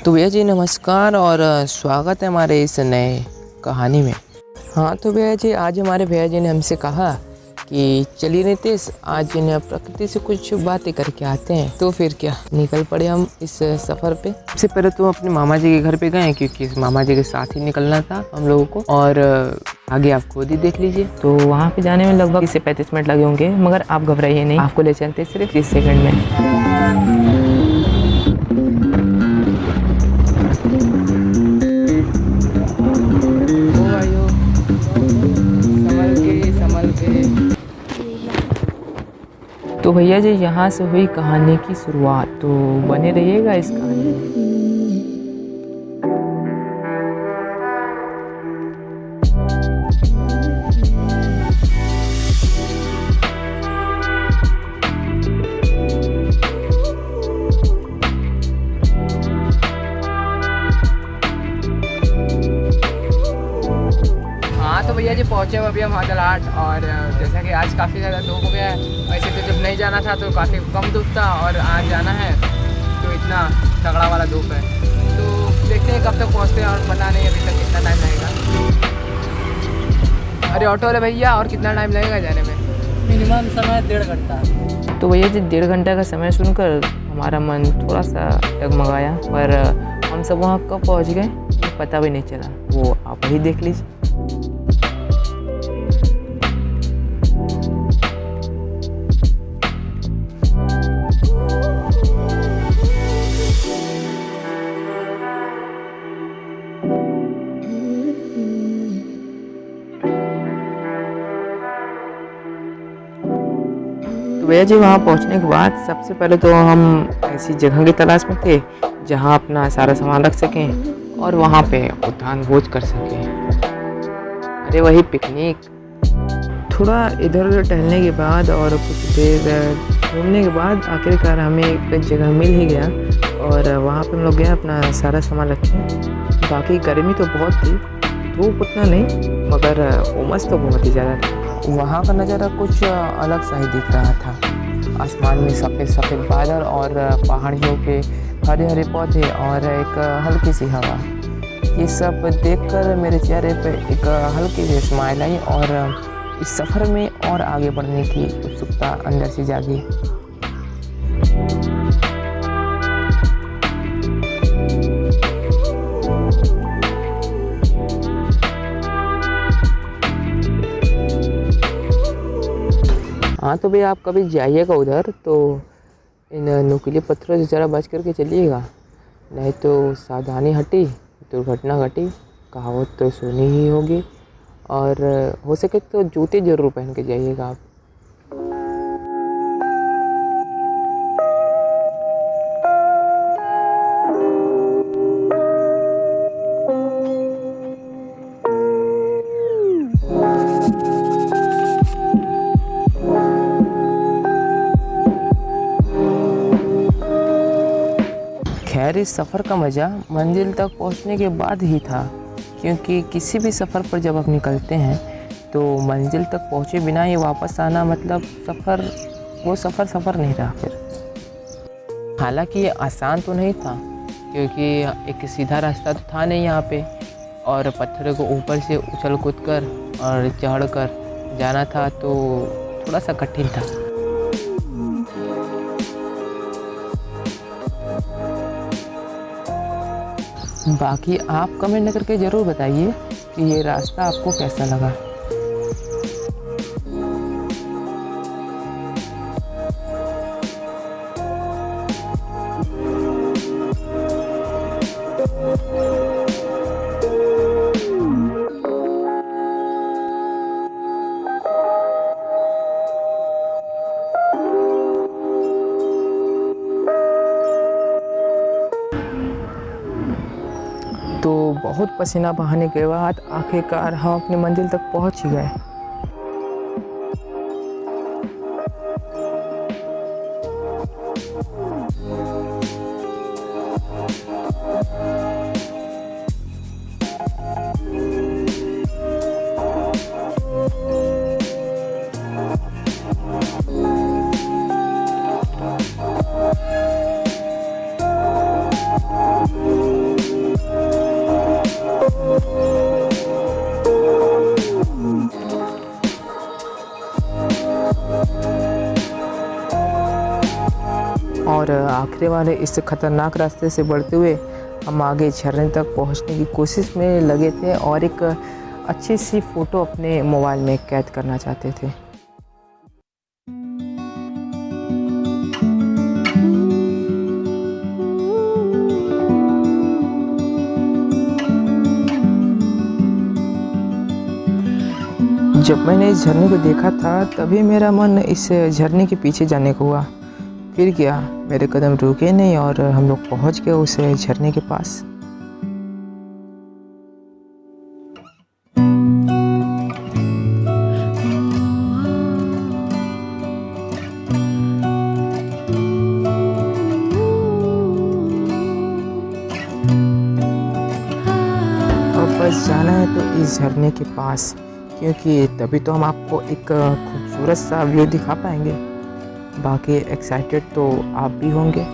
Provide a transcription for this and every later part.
तो भैया जी नमस्कार और स्वागत है हमारे इस नए कहानी में। हाँ तो भैया जी आज हमारे भैया जी ने हमसे कहा कि चलिए नितेश आज न प्रकृति से कुछ बातें करके आते हैं। तो फिर क्या निकल पड़े हम इस सफ़र पे। सबसे पहले तो अपने मामा जी के घर पे गए क्योंकि मामा जी के साथ ही निकलना था हम लोगों को, और आगे आप खुद ही देख लीजिए। तो वहाँ पे जाने में लगभग 30 से 35 मिनट लगे होंगे, मगर आप घबराइए नहीं, आपको ले चलते सिर्फ 30 सेकंड में। तो भैया जी यहाँ से हुई कहानी की शुरुआत, तो बने रहिएगा इस कहानी में। हाँ तो भैया जी पहुँचे अभी हम हाजलाट, और जैसा कि आज काफ़ी ज़्यादा धूप हो गया है। वैसे तो जब नहीं जाना था तो काफ़ी कम धूप था, और आज जाना है तो इतना तगड़ा वाला धूप है। तो देखते हैं कब तक पहुँचते हैं, और पता नहीं अभी तक कितना टाइम लगेगा। अरे ऑटो वाले भैया, और कितना टाइम लगेगा जाने में? मिनिमम समय 1.5 घंटा। तो भैया जी 1.5 घंटे का समय सुनकर हमारा मन थोड़ा सा डगमगाया, पर हम सब वहाँ कब पहुँच गए ये पता भी नहीं चला। वो आप ही देख लीजिए। भैया जी वहाँ पहुँचने के बाद सबसे पहले तो हम ऐसी जगह की तलाश में थे जहाँ अपना सारा सामान रख सकें और वहाँ पे उद्यान भोज कर सकें। अरे वही पिकनिक। थोड़ा इधर उधर टहलने के बाद और कुछ देर घूमने के बाद आखिरकार हमें एक जगह मिल ही गया, और वहाँ पे हम लोग गए अपना सारा सामान रखें। बाकी गर्मी तो बहुत थी, धूप उतना नहीं, मगर उमस तो बहुत ही ज़्यादा था। वहाँ का नज़ारा कुछ अलग सा ही दिख रहा था। आसमान में सफ़ेद सफ़ेद बादल और पहाड़ियों पे हरे हरे पौधे और एक हल्की सी हवा। ये सब देखकर मेरे चेहरे पे एक हल्की सी स्माइल आई, और इस सफ़र में और आगे बढ़ने की उत्सुकता अंदर से जागी। हाँ तो भैया आप कभी जाइएगा उधर तो इन नुकीले पत्थरों से ज़रा बच करके चलिएगा, नहीं तो सावधानी हटी दुर्घटना घटी, कहावत तो सुनी ही होगी। और हो सके तो जूते ज़रूर पहन के जाइएगा आप। खैर इस सफ़र का मज़ा मंजिल तक पहुंचने के बाद ही था, क्योंकि किसी भी सफ़र पर जब आप निकलते हैं तो मंजिल तक पहुंचे बिना ही वापस आना मतलब वो सफ़र नहीं रहा फिर। हालांकि ये आसान तो नहीं था, क्योंकि एक सीधा रास्ता तो था नहीं यहाँ पे, और पत्थरों को ऊपर से उछल कूद कर और चढ़ कर जाना था, तो थोड़ा सा कठिन था। बाकी आप कमेंट करके ज़रूर बताइए कि ये रास्ता आपको कैसा लगा। तो बहुत पसीना बहाने के बाद आखिरकार हम अपनी मंजिल तक पहुंच ही गए। आखिरी वाले इस खतरनाक रास्ते से बढ़ते हुए हम आगे झरने तक पहुंचने की कोशिश में लगे थे और एक अच्छी सी फ़ोटो अपने मोबाइल में कैद करना चाहते थे। जब मैंने इस झरने को देखा था तभी मेरा मन इस झरने के पीछे जाने को हुआ। फिर क्या, मेरे कदम रुके नहीं और हम लोग पहुंच गए उस झरने के पास। अब बस जाना है तो इस झरने के पास, क्योंकि तभी तो हम आपको एक खूबसूरत सा व्यू दिखा पाएंगे। बाकी एक्साइटेड तो आप भी होंगे।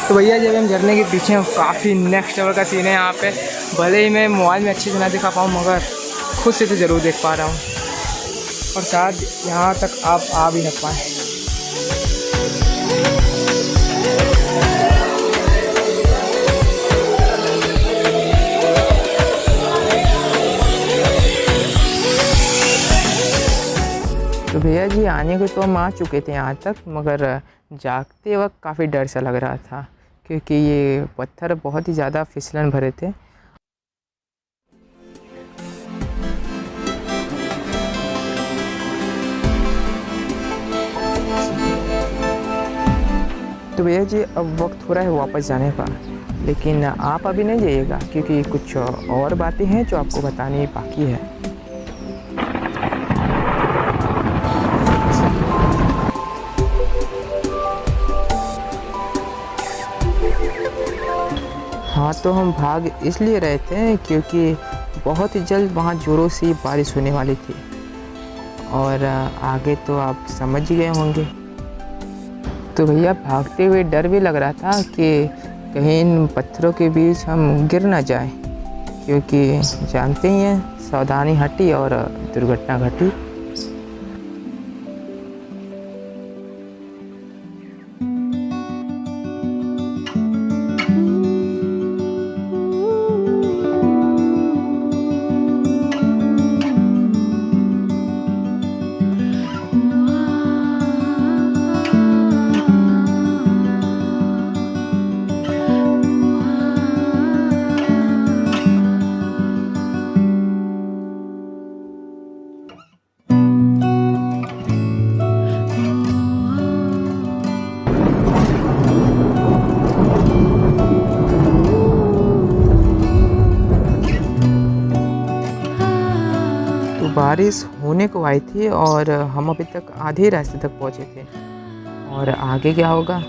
तो भैया जब हम झरने के पीछे काफ़ी नेक्स्ट लेवल का सीन है यहाँ पे। भले ही मैं मोबाइल में अच्छे से ना दिखा पाऊँ मगर खुद से तो ज़रूर देख पा रहा हूँ और शायद यहाँ तक आप आ भी न पाएँ। तो भैया जी आने को तो हम आ चुके थे यहाँ तक, मगर जागते वक्त काफ़ी डर सा लग रहा था क्योंकि ये पत्थर बहुत ही ज़्यादा फिसलन भरे थे। तो भैया जी अब वक्त हो रहा है वापस जाने का, लेकिन आप अभी नहीं जाइएगा क्योंकि कुछ और बातें हैं जो आपको बतानी बाकी है। हाँ, तो हम भाग इसलिए रहे थे क्योंकि बहुत ही जल्द वहाँ ज़ोरों से बारिश होने वाली थी और आगे तो आप समझ ही गए होंगे। तो भैया भागते हुए डर भी लग रहा था कि कहीं इन पत्थरों के बीच हम गिर ना जाए, क्योंकि जानते ही हैं सावधानी हटी और दुर्घटना घटी। बारिश होने को आई थी और हम अभी तक आधे रास्ते तक पहुंचे थे और आगे क्या होगा।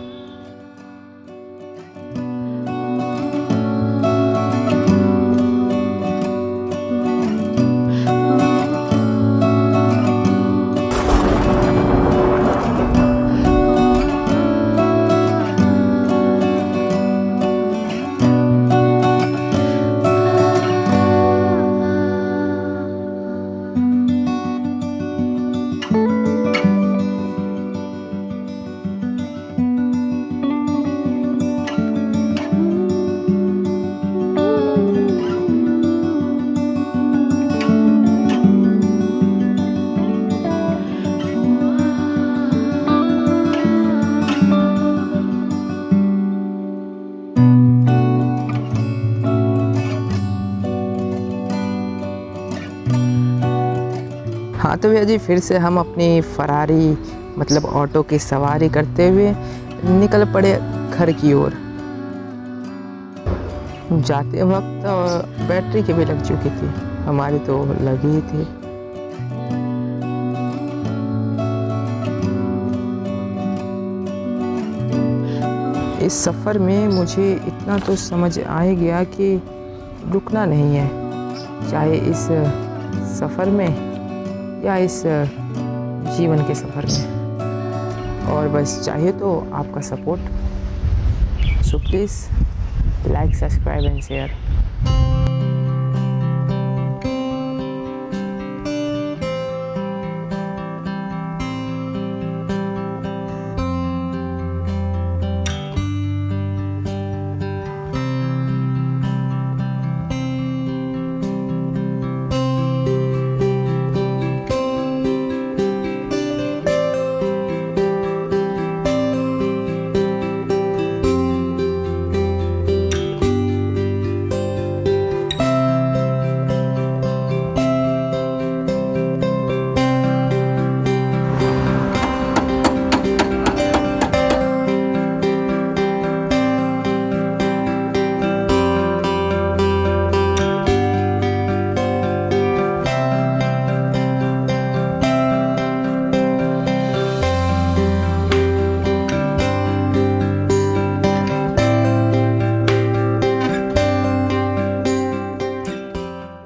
हाँ तो भैया जी फिर से हम अपनी फरारी मतलब ऑटो की सवारी करते हुए निकल पड़े घर की ओर। जाते वक्त बैटरी की भी लग चुकी थी, हमारी तो लगी ही थी। इस सफ़र में मुझे इतना तो समझ आ ही गया कि रुकना नहीं है, चाहे इस सफ़र में या इस जीवन के सफ़र में। और बस चाहिए तो आपका support. So please like, subscribe and share.